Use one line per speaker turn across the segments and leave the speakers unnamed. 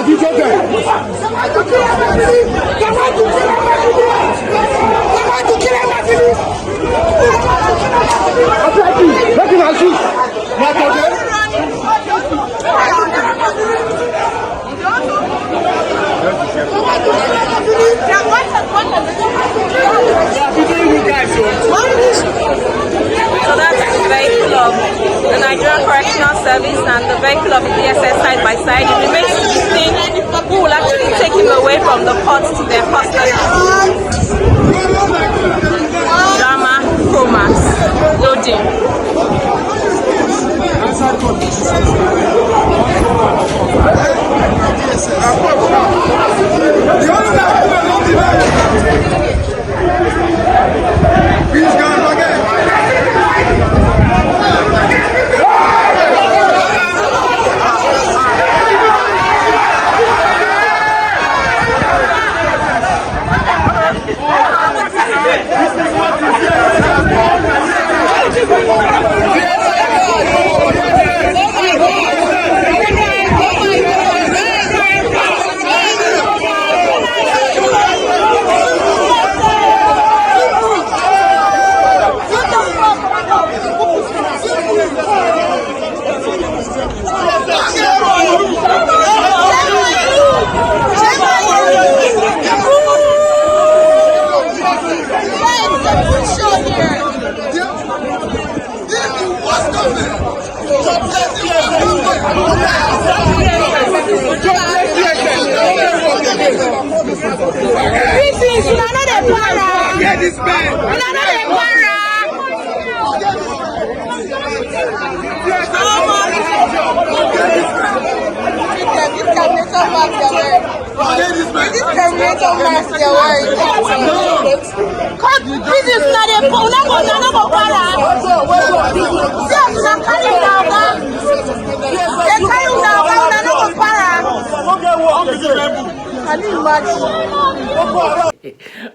So that's the vehicle of the Nigerian Correctional Service and the vehicle of the DSS side by side. It remains to be seen who will actually take him away from the courts to their custody. Drama, Promax, loading.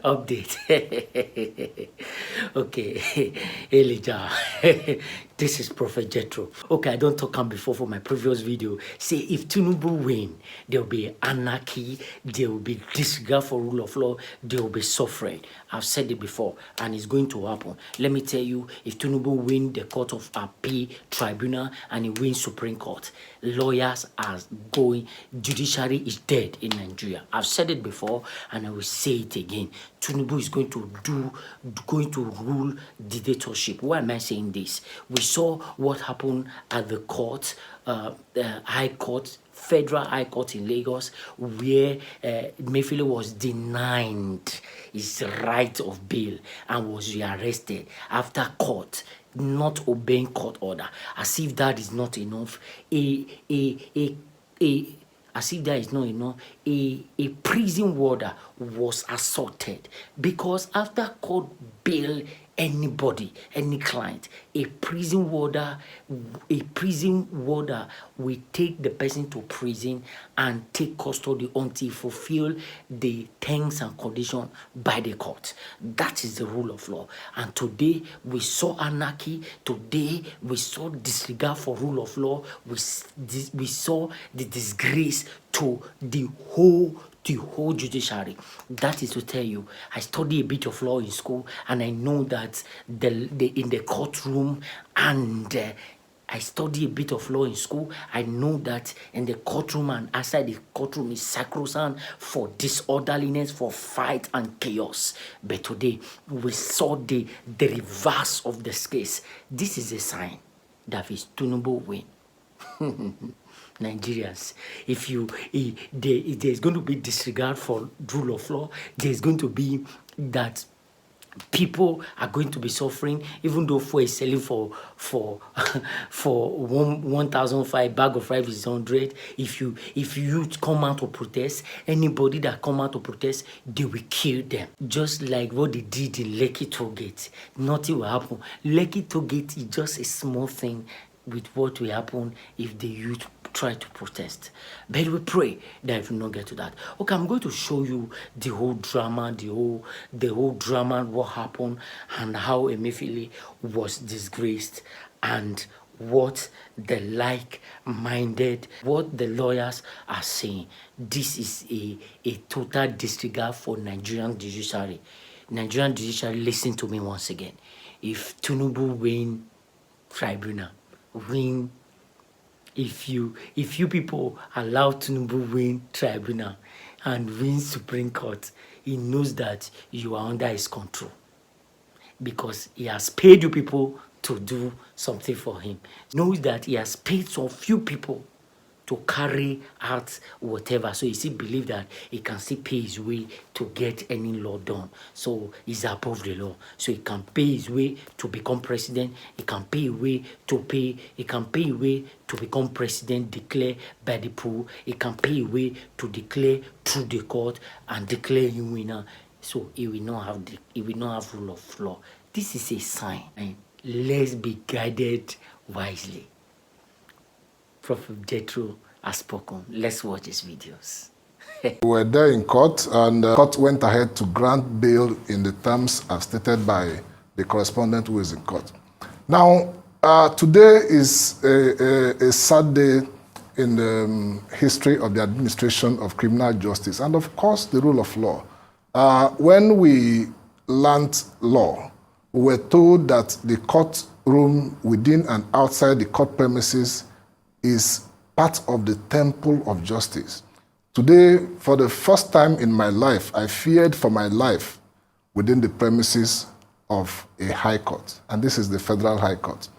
Update. Okay, Elijah. This is Prophet Jethro. Okay, I don't talk on before for my previous video. Say if Tinubu win, there will be anarchy, there will be disregard for rule of law, there will be suffering. I've said it before, and it's going to happen. Let me tell you, if Tinubu win the Court of Appeal Tribunal and he wins Supreme Court, lawyers are going, judiciary is dead in Nigeria. I've said it before, and I will say it again. Tinubu is going to rule dictatorship. Why am I saying this? We saw what happened at the court, the High Court, Federal High Court in Lagos, where Mayfield was denied his right of bail and was rearrested after court not obeying court order. As if that is not enough, as if that is not enough, a prison warder was assaulted because after court bail anybody, any client, a prison warder will take the person to prison and take custody until fulfill the terms and conditions by the court. That is the rule of law. And today we saw anarchy. Today we saw disregard for rule of law. We saw the disgrace to the whole judiciary. That is to tell you, I study a bit of law in school, and I know that in the courtroom, and I study a bit of law in school, I know that in the courtroom and outside the courtroom is sacrosanct for disorderliness, for fight and chaos. But today we saw the reverse of this case. This is a sign that is Tinubu win. Nigerians, if there's going to be disregard for rule of law, there's going to be that people are going to be suffering, even though fuel is selling for 1,005, bag of rice is 100. If you come out to protest, anybody that come out to protest, they will kill them. Just like what they did in Lekki Toll Gate. Nothing will happen. Lekki Toll Gate is just a small thing with what will happen if the youth try to protest. But we pray that it will not get to that. Okay, I'm going to show you the whole drama, the whole drama, what happened and how Emefiele was disgraced and what the like-minded, what the lawyers are saying. This is a total disregard for Nigerian judiciary. Nigerian judiciary, listen to me once again. If Tinubu win tribunal, win, if you people allow Tinubu win tribunal and win Supreme Court, he knows that you are under his control, because he has paid you people to do something for him. Knows that he has paid some few people to carry out whatever. So he still believe that he can still pay his way to get any law done. So he's above the law. So he can pay his way to become president. He can pay his way to pay. He can pay his way to become president, declare by the pool. He can pay his way to declare through the court and declare him winner. So he will not have rule of law. This is a sign. And let's be guided wisely. Prophet Jethro has spoken. Let's watch his videos.
We were there in court, and the court went ahead to grant bail in the terms as stated by the correspondent who is in court. Now, today is a sad day in the history of the administration of criminal justice and, of course, the rule of law. When we learned law, we were told that the courtroom within and outside the court premises is part of the temple of justice. Today, for the first time in my life, I feared for my life within the premises of a high court, and this is the Federal High Court.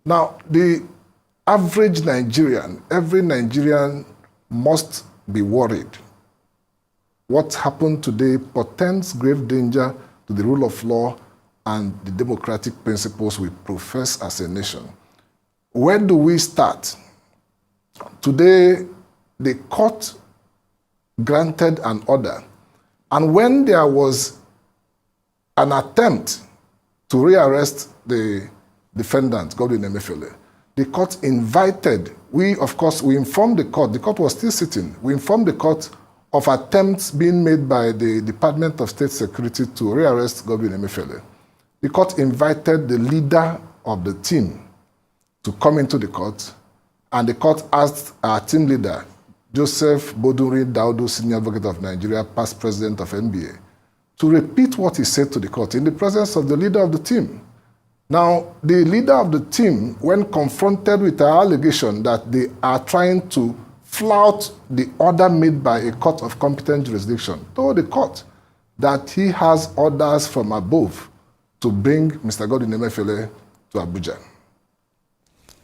Now, the average Nigerian, every Nigerian must be worried. What happened today portends grave danger to the rule of law and the democratic principles we profess as a nation. Where do we start? Today, the court granted an order, and when there was an attempt to rearrest the defendant, Godwin Emefiele, the court invited, we informed the court was still sitting, we informed the court of attempts being made by the Department of State Security to rearrest Godwin Emefiele. The court invited the leader of the team to come into the court, and the court asked our team leader, Joseph Bodunri Daudu, Senior Advocate of Nigeria, past president of NBA, to repeat what he said to the court in the presence of the leader of the team. Now, the leader of the team, when confronted with our allegation that they are trying to flout the order made by a court of competent jurisdiction, told the court that he has orders from above to bring Mr. Godwin Emefiele to Abuja.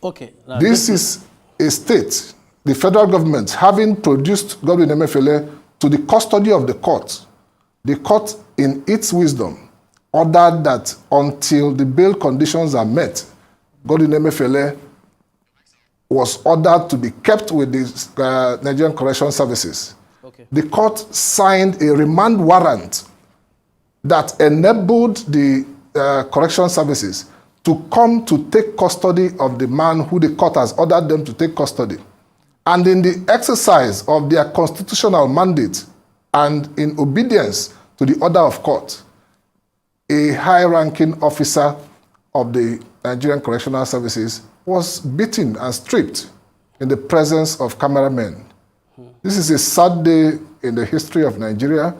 Okay. This is a state, the federal government, having produced Godwin Emefiele to the custody of the court in its wisdom ordered that until the bail conditions are met, Godwin Emefiele was ordered to be kept with the Nigerian Correctional Services. Okay. The court signed a remand warrant that enabled the Correctional Services to come to take custody of the man who the court has ordered them to take custody. And in the exercise of their constitutional mandate and in obedience to the order of court, a high-ranking officer of the Nigerian Correctional Services was beaten and stripped in the presence of cameramen. This is a sad day in the history of Nigeria.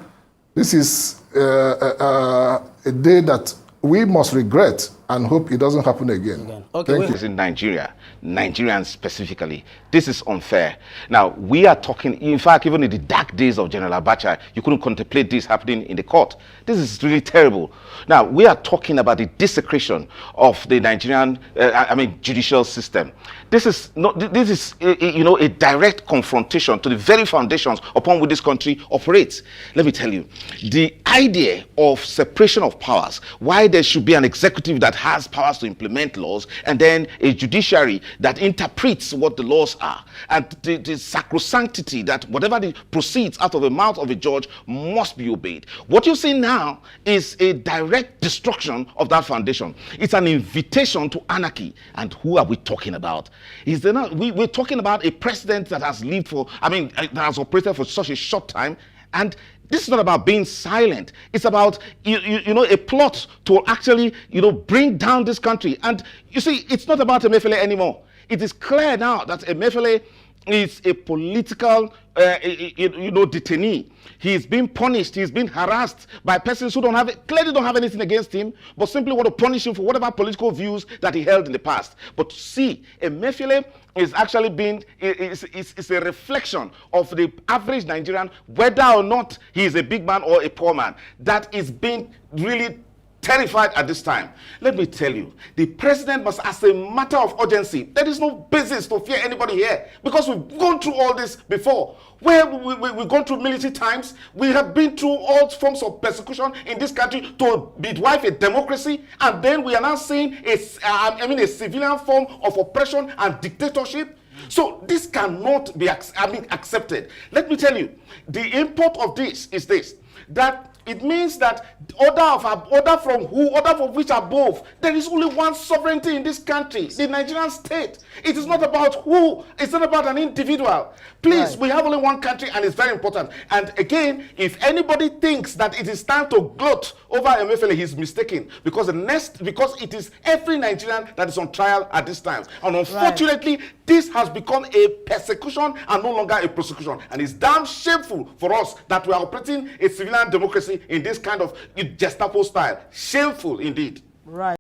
This is a day that we must regret and hope it doesn't happen again. Okay.
This is in Nigeria, Nigerians specifically. This is unfair. Now, we are talking, in fact, even in the dark days of General Abacha, you couldn't contemplate this happening in the court. This is really terrible. Now, we are talking about the desecration of the Nigerian, judicial system. This is a direct confrontation to the very foundations upon which this country operates. Let me tell you, the idea of separation of powers, why there should be an executive that has powers to implement laws, and then a judiciary that interprets what the laws are, and the sacrosanctity that whatever proceeds out of the mouth of a judge must be obeyed. What you see now is a direct destruction of that foundation. It's an invitation to anarchy. And who are we talking about? We're talking about a president that has lived that has operated for such a short time, And this is not about being silent. It's about, you know, a plot to actually, you know, bring down this country. And you see, it's not about Emefiele anymore. It is clear now that Emefiele is a political, you know, detainee. He's been punished. He's been harassed by persons who clearly don't have anything against him, but simply want to punish him for whatever political views that he held in the past. But see, Emefiele is actually it's a reflection of the average Nigerian, whether or not he is a big man or a poor man, that is being really terrified at this time. Let me tell you, the president must, as a matter of urgency, there is no basis to fear anybody here, because we've gone through all this before. Where we've gone through military times, we have been through all forms of persecution in this country to midwife a democracy, and then we are now seeing a civilian form of oppression and dictatorship. So this cannot be accepted. Let me tell you, the import of this is this, that it means that order from which above, there is only one sovereignty in this country, the Nigerian state. It is not about who, it's not about an individual. Please, right. We have only one country, and it's very important. And again, if anybody thinks that it is time to gloat over Emefiele, he's mistaken, because it is every Nigerian that is on trial at this time. And unfortunately, right, this has become a persecution and no longer a prosecution. And it's damn shameful for us that we are operating a civilian democracy in this kind of Gestapo style. Shameful indeed.
Right.